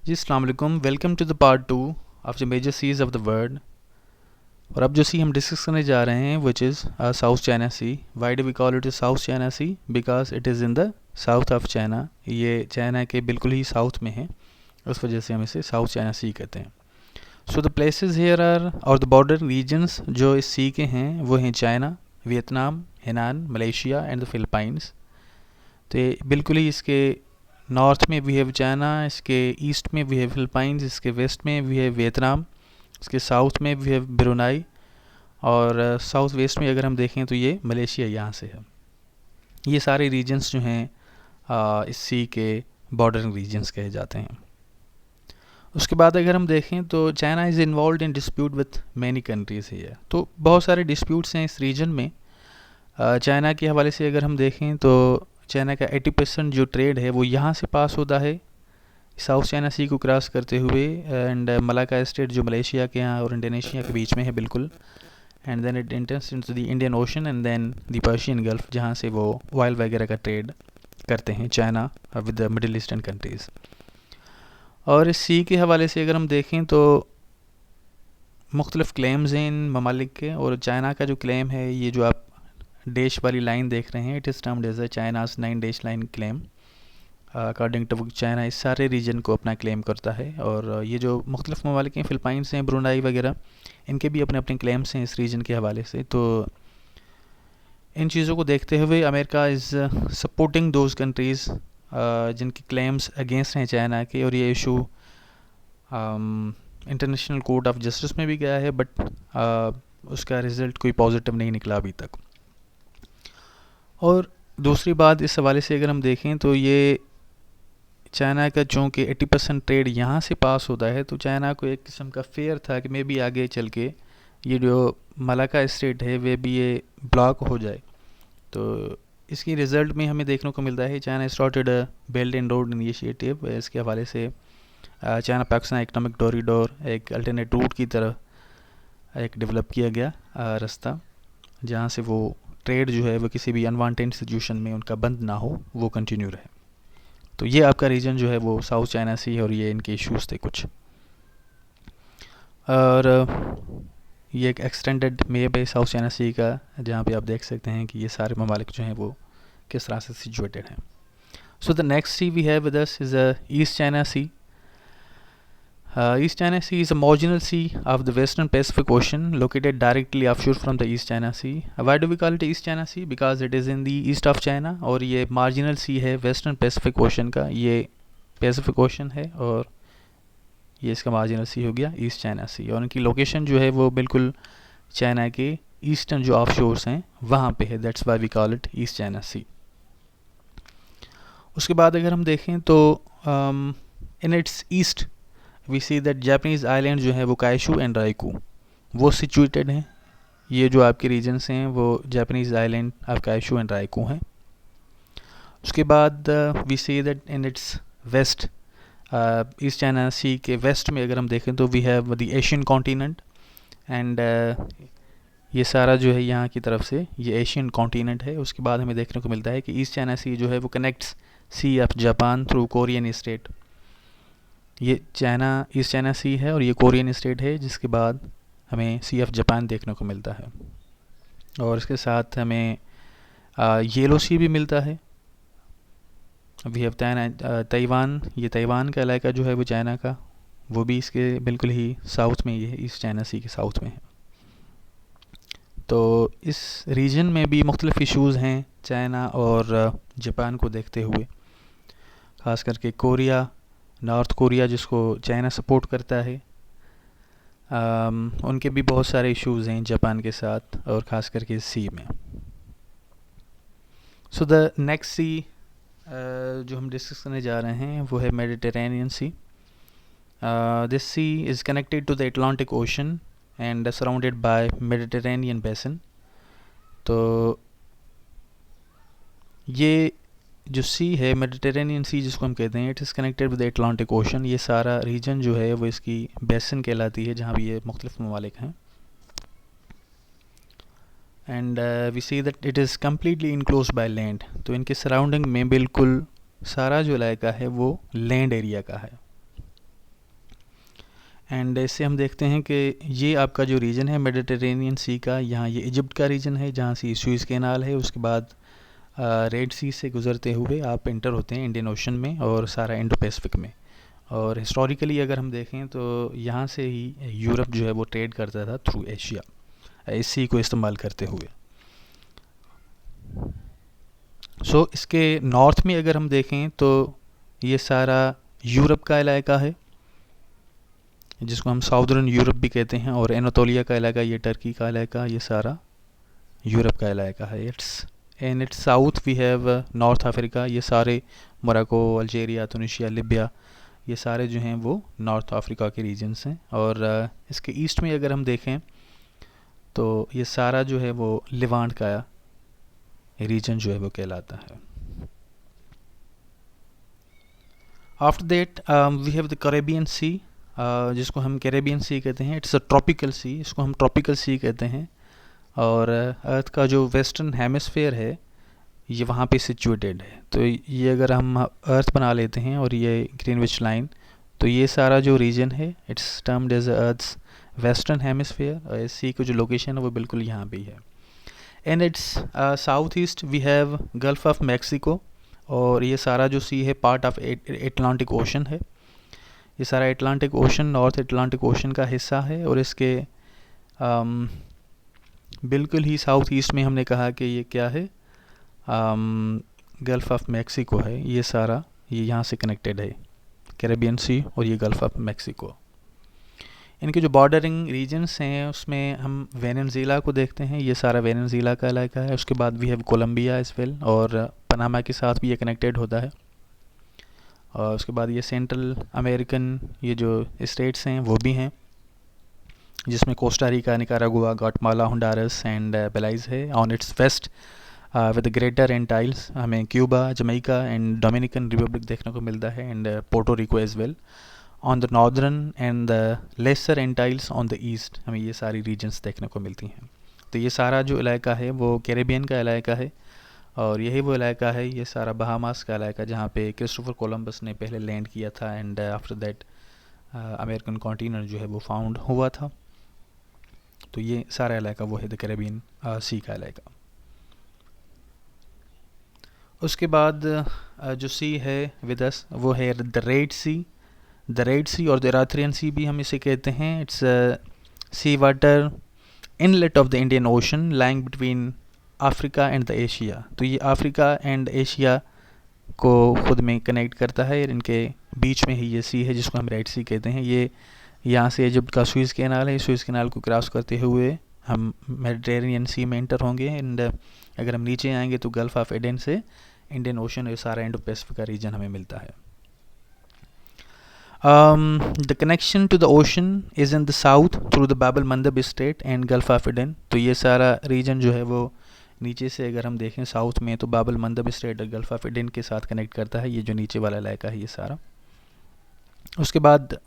जी अस्सलाम वालेकुम, welcome to the part 2 of the major seas of the world. और अब जो सी हम डिस्कस करने जा रहे हैं which is South China Sea. Why do we call it South China Sea? Because it is in the south of China. ये China के बिल्कुल ही साउथ में है, उस वजह से हम इसे साउथ चाइना सी कहते हैं। So the places here are और द बॉर्डर रीजन्स जो इस सी के हैं वो हैं China, Vietnam, Hainan, Malaysia and the Philippines. तो ये बिल्कुल ही इसके नॉर्थ में वी हैव चाइना, इसके ईस्ट में वी हैव फिलिपाइंस, इसके वेस्ट में वी हैव वियतनाम, इसके साउथ में वी हैव ब्रुनाई, और साउथ वेस्ट में अगर हम देखें तो ये मलेशिया यहाँ से है। ये सारे रीजन्स जो हैं इस सी के बॉर्डरिंग रीजन्स कहे जाते हैं। उसके बाद अगर हम देखें तो China is involve in dispute with many countries है। तो बहुत सारे डिस्प्यूट्स हैं इस रीजन में। चाइना के हवाले से अगर हम देखें तो चाइना का 80% जो ट्रेड है वो यहाँ से पास होता है साउथ चाइना सी को क्रॉस करते हुए, एंड मलाका स्टेट जो मलेशिया के यहाँ और इंडोनेशिया के बीच में है बिल्कुल, and then it enters into the Indian Ocean and then the Persian Gulf, जहाँ से वो ऑयल वगैरह का ट्रेड करते हैं China with the Middle Eastern countries. और इस सी के हवाले से अगर हम देखें तो मुख्तलिफ़ क्लेम्स हैं इन ममालिक के, और चाइना का जो क्लेम है, ये जो आप डैश वाली लाइन देख रहे हैं, it is termed as a China's 9 dash line claim. According to China इस सारे रीजन को अपना क्लेम करता है। और ये जो मुख्तलिफ़ ममालिक हैं, फ़िलिपाइंस हैं, ब्रुनाई वगैरह, इनके भी अपने अपने क्लेम्स हैं इस रीजन के हवाले से। तो इन चीज़ों को देखते हुए America is supporting those countries जिनके क्लेम्स अगेंस्ट हैं चाइना के, और ये issue international court of justice में भी गया है, बट उसका रिज़ल्ट कोई पॉजिटिव नहीं निकला अभी तक। और दूसरी बात इस हवाले से अगर हम देखें तो ये चाइना का चूँकि 80% ट्रेड यहाँ से पास होता है, तो चाइना को एक किस्म का फेयर था कि मे भी आगे चल के ये जो मलाका स्टेट है वे भी ये ब्लॉक हो जाए। तो इसकी रिज़ल्ट में हमें देखने को मिलता है China started a belt and road initiative. इसके हवाले से चाइना पाकिस्तान इकनॉमिक कॉरिडोर एक अल्टरनेट रूट की तरह एक डेवलप किया गया रास्ता, जहाँ से वो ट्रेड जो है वो किसी भी अनवांटेड सिचुएशन में उनका बंद ना हो, वो कंटिन्यू रहे। तो ये आपका रीजन जो है वो साउथ चाइना सी है, और ये इनके इश्यूज़ थे कुछ। और ये एक एक्सटेंडेड मैप है साउथ चाइना सी का, जहाँ पे आप देख सकते हैं कि ये सारे ममालिक जो हैं वो किस तरह से सिचुएटेड हैं। So the next sea we have with us is East China Sea. East China Sea is a marginal sea of the western Pacific Ocean located directly offshore from the East China Sea. Why do we call it East China Sea? Because it is in the east of China, और ये marginal sea है western Pacific Ocean का। ये Pacific Ocean है और ये इसका marginal sea हो गया East China Sea, और इनकी लोकेशन जो है वो बिल्कुल चाइना के ईस्टर्न जो ऑफ शोर्स हैं वहाँ पे है। That's why we call it East China Sea. उसके बाद अगर हम देखें तो in its east we see that Japanese island जो है वो काइशू एंड राइकू वो सिचुएटेड हैं। ये जो आपके रीजन्स हैं वो Japanese island of Kyushu and Ryukyu हैं। उसके बाद we see that in its west, East China Sea के वेस्ट में अगर हम देखें तो we have the Asian continent, and ये सारा जो है यहाँ की तरफ से ये एशियन कॉन्टिनेंट है। उसके बाद हमें देखने को मिलता है कि ईस्ट चाइना सी जो है वो connects Sea of Japan through Korean strait. ये चाइना ईस्ट चाइना सी है और ये कोरियन स्टेट है, जिसके बाद हमें सी ऑफ जापान देखने को मिलता है। और इसके साथ हमें येलो सी भी मिलता है। वी हैव ताइवान, ये ताइवान का इलाका जो है वो चाइना का, वो भी इसके बिल्कुल ही साउथ में, ये ईस्ट चाइना सी के साउथ में है। तो इस रीजन में भी मुख्तलिफ इशूज़ हैं चाइना और जापान को देखते हुए, ख़ास करके कोरिया, नॉर्थ कोरिया जिसको चाइना सपोर्ट करता है, उनके भी बहुत सारे इश्यूज़ हैं जापान के साथ, और ख़ास करके इस सी में। सो द नेक्स्ट सी जो हम डिस्कस करने जा रहे हैं वो है Mediterranean Sea. This sea is connected to the Atlantic Ocean and surrounded by Mediterranean basin. तो ये जो सी है मेडिटेरेनियन सी जिसको हम कहते हैं, it is connected with the Atlantic ocean. ये सारा रीजन जो है वो इसकी बेसिन कहलाती है, जहाँ भी ये मुख्तलिफ ममालिक हैं। And we see that it is completely inclose by land. तो इनके सराउंडिंग में बिल्कुल सारा जो इलाका है वो लैंड एरिया का है। एंड इससे हम देखते हैं कि ये आपका जो रीजन है मेडिटेरेनियन सी का, यहाँ ये इजिप्ट का रीजन है जहाँ से सुएज़ कैनाल है, उसके बाद रेड सी से गुजरते हुए आप इंटर होते हैं इंडियन ओशन में और सारा इंडो पैसिफिक में। और हिस्टोरिकली अगर हम देखें तो यहाँ से ही यूरोप जो है वो ट्रेड करता था थ्रू एशिया इस सी को इस्तेमाल करते हुए। सो इसके नॉर्थ में अगर हम देखें तो ये सारा यूरोप का इलाका है जिसको हम साउदर्न यूरोप भी कहते हैं, और एनातोलिया का इलाका, ये टर्की का इलाका, ये सारा यूरोप का इलाका है। In its south we have North Africa, ये सारे मोरक्को, अल्जीरिया, तुनिशिया, लिबिया, ये सारे जो हैं वो नॉर्थ अफ्रीका के रीजन्स हैं। और इसके ईस्ट में अगर हम देखें तो ये सारा जो है वो लिवांट का रीजन जो है वो कहलाता है। After that we have the Caribbean Sea, जिसको हम कैरेबियन सी कहते हैं। इट्स अ ट्रॉपिकल सी, इसको हम ट्रॉपिकल सी कहते हैं। और अर्थ का जो वेस्टर्न हेमिस्फेयर है ये वहाँ पे सिचुएटेड है। तो ये अगर हम अर्थ बना लेते हैं और ये ग्रीनविच लाइन, तो ये सारा जो रीजन है it's termed as Earth's western hemisphere, और इस सी की जो लोकेशन है वो बिल्कुल यहाँ पे है। And its south east we have Gulf of Mexico, और ये सारा जो सी है पार्ट ऑफ एटलांटिक ओशन है। ये सारा Atlantic ocean north Atlantic ocean का हिस्सा है, और इसके बिल्कुल ही साउथ ईस्ट में हमने कहा कि ये क्या है, गल्फ ऑफ मैक्सिको है। ये सारा ये यहाँ से कनेक्टेड है, कैरेबियन सी और ये गल्फ ऑफ मैक्सिको। इनके जो बॉर्डरिंग रीजन्स हैं उसमें हम वेनेजुएला को देखते हैं, ये सारा वेनेजुएला का इलाका है। उसके बाद भी है कोलंबिया एज वेल, और पनामा के साथ भी ये कनेक्टेड होता है। और उसके बाद ये सेंट्रल अमेरिकन ये जो स्टेट्स हैं वो भी हैं, जिसमें Costa Rica, Nicaragua, Guatemala, Honduras and Belize है। On its west with Greater Antilles हमें Cuba, Jamaica and Dominican Republic देखने को मिलता है, and Puerto Rico as well. On the northern and the Lesser Antilles on the east हमें ये सारी regions देखने को मिलती हैं। तो ये सारा जो इलाका है वो कैरेबियन का इलाका है, और यही वो इलाका है, ये सारा बहामास का इलाका, जहाँ पे क्रिस्टोफर कोलंबस ने पहले लैंड किया था, and after that American continent जो है वो फाउंड हुआ था। तो ये सारा इलाका वो है द कैरेबियन सी का इलाका। उसके बाद जो सी है विद अस वो है the Red Sea. The Red Sea और द इराथ्रियन सी भी हम इसे कहते हैं। It's sea water inlet of the Indian Ocean lying between Africa and the Asia. तो ये अफ्रीका एंड एशिया को ख़ुद में कनेक्ट करता है, इनके बीच में ही ये सी है जिसको हम रेड सी कहते हैं। ये यहाँ से इजिप्ट का सुएज़ कैनाल है, सुएज़ कैनाल को क्रॉस करते हुए हम मेडिटेरेनियन सी में एंटर होंगे, एंड अगर हम नीचे आएंगे तो गल्फ ऑफ एडन से इंडियन ओशन और सारा इंडो पैसिफिक का रीजन हमें मिलता है। The connection to the ocean is in the south through the Bab el-Mandeb Strait and Gulf of Aden। तो ये सारा रीजन जो है वो नीचे से अगर हम देखें साउथ में तो बाब el-Mandeb स्ट्रेट और गल्फ ऑफ एडन के साथ कनेक्ट करता है, ये जो नीचे वाला इलाका है ये सारा। उसके बाद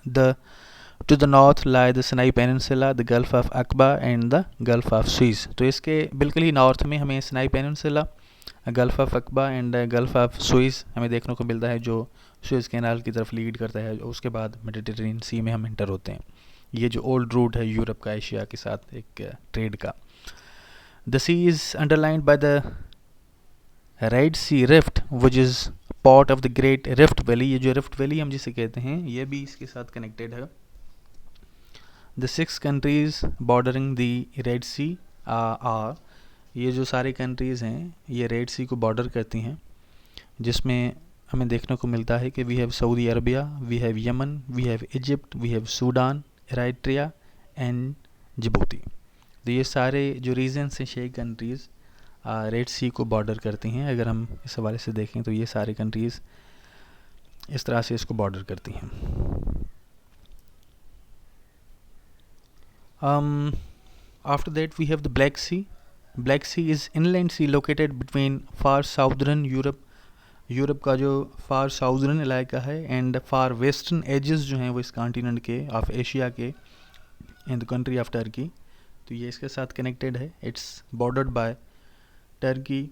to the north lie the Sinai Peninsula, the Gulf of Aqaba and the Gulf of Suez. तो इसके बिल्कुल ही नॉर्थ में हमें Sinai Peninsula, Gulf of Aqaba and Gulf of Suez हमें देखने को मिलता है, जो सुएज़ कैनाल की तरफ लीड करता है। उसके बाद मेडिटेरेनियन सी में हम इंटर होते हैं। ये जो ओल्ड रूट है यूरोप का एशिया के साथ एक ट्रेड का। The sea is underlined by the Red Sea rift which is part of the Great Rift Valley. ये जो रिफ्ट वैली हम जिसे कहते हैं ये भी इसके साथ कनेक्टेड है। The 6 countries bordering the Red Sea are, ये जो सारी कंट्रीज़ हैं ये रेड सी को बॉर्डर करती हैं, जिसमें हमें देखने को मिलता है कि we have Saudi Arabia, we have Yemen, we have Egypt, we have Sudan, Eritrea and Djibouti. तो ये सारे जो रीजन्स हैं 6 कंट्रीज़ रेड सी को बॉर्डर करती हैं। अगर हम इस हवाले से देखें तो ये सारी कंट्रीज़ इस तरह से इसको बॉर्डर करती हैं। After that we have the Black Sea. Black Sea is inland sea located between far southern Europe, Europe का जो फार साउदर्न इलाका है, एंड फार वेस्टर्न एजेस जो हैं वो इस कॉन्टिनेंट के ऑफ एशिया के in the country of Turkey. तो ये इसके साथ कनेक्टेड है। It's bordered by Turkey,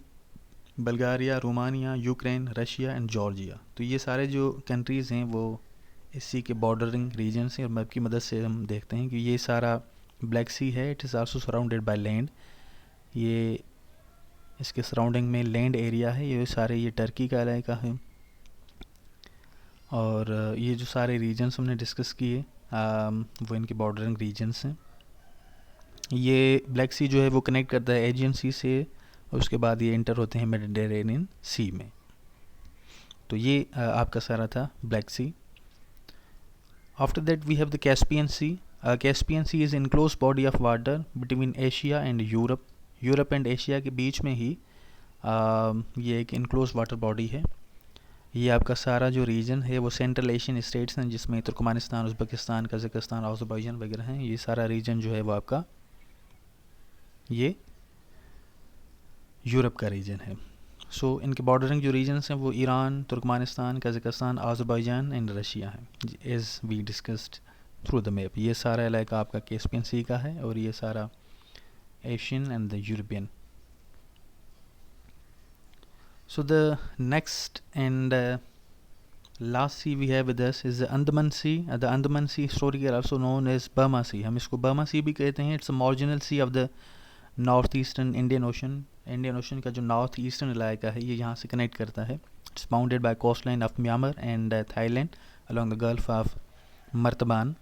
Bulgaria, Romania, Ukraine, Russia and Georgia. तो ये सारे जो कंट्रीज़ हैं वो इसी के बॉर्डरिंग रीजन है, और मैप की मदद से हम देखते हैं कि ये सारा ब्लैक सी है। It is also surrounded by land. ये इसके सराउंडिंग में लैंड एरिया है। ये सारे ये टर्की का इलाका है। और ये जो सारे रीजन्स हमने डिस्कस किए वो इनके बॉर्डरिंग रीजन्स हैं। ये ब्लैक सी जो है वो कनेक्ट करता है एजियन सी से, और उसके बाद ये इंटर होते हैं मेडिटेरेनियन सी में। तो ये आपका सारा था Black Sea. After that we have the Caspian Sea. Caspian Sea is inclose body of water between Asia and Europe. Europe and Asia के बीच में ही ये एक इनक्लोज वाटर बॉडी है। ये आपका सारा जो रीजन है वो सेंट्रल एशियन स्टेट्स हैं, जिसमें तुर्कमेनिस्तान, उज़्बेकिस्तान, कज़ाकिस्तान, अज़रबैजान वगैरह हैं। ये सारा रीजन जो है वो आपका ये यूरोप का रीजन है। सो इनके बॉर्डरिंग जो रीजन्स हैं वो Iran, Turkmenistan, Kazakhstan, Azerbaijan and Russia है, as we discussed through the map. ये सारा इलाका आपका कैस्पियन सी का है, और ये सारा Asian and the European. So the next and last sea we have with us is the Andaman Sea. The Andaman Sea historically also known as Burma Sea. हम इसको Burma Sea भी कहते हैं. It's a marginal sea of the northeastern Indian Ocean. Indian Ocean का जो north eastern इलाका है ये यहाँ से connect करता है. It's bounded by coastline of Myanmar and Thailand along the Gulf of Martaban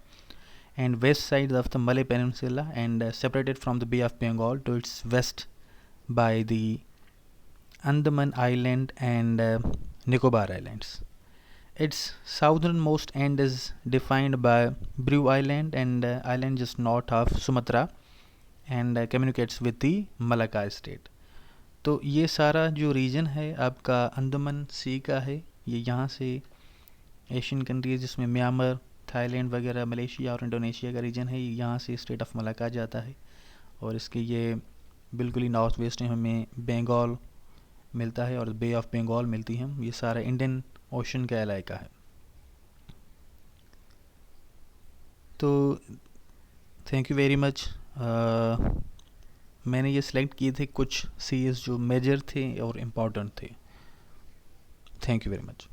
and west side of the Malay Peninsula, and separated from the Bay of Bengal to its west by the Andaman Island and Nicobar Islands. Its southernmost end is defined by Brew Island and island just north of Sumatra and communicates with the Malacca state. तो ये सारा जो region है आपका अंडमान सी का है। ये यहाँ से एशियन कंट्रीज जिसमें म्यांमार, थाईलैंड वगैरह, मलेशिया और इंडोनेशिया का रीजन है, यहाँ से स्टेट ऑफ मलाक्का जाता है। और इसके ये बिल्कुल ही नॉर्थ वेस्ट में हमें बंगाल मिलता है और बे ऑफ बंगाल मिलती है। ये सारा इंडियन ओशन का इलाका है। तो थैंक यू वेरी मच। मैंने ये सिलेक्ट किए थे कुछ सीज जो मेजर थे और इम्पॉर्टेंट थे। Thank you very much.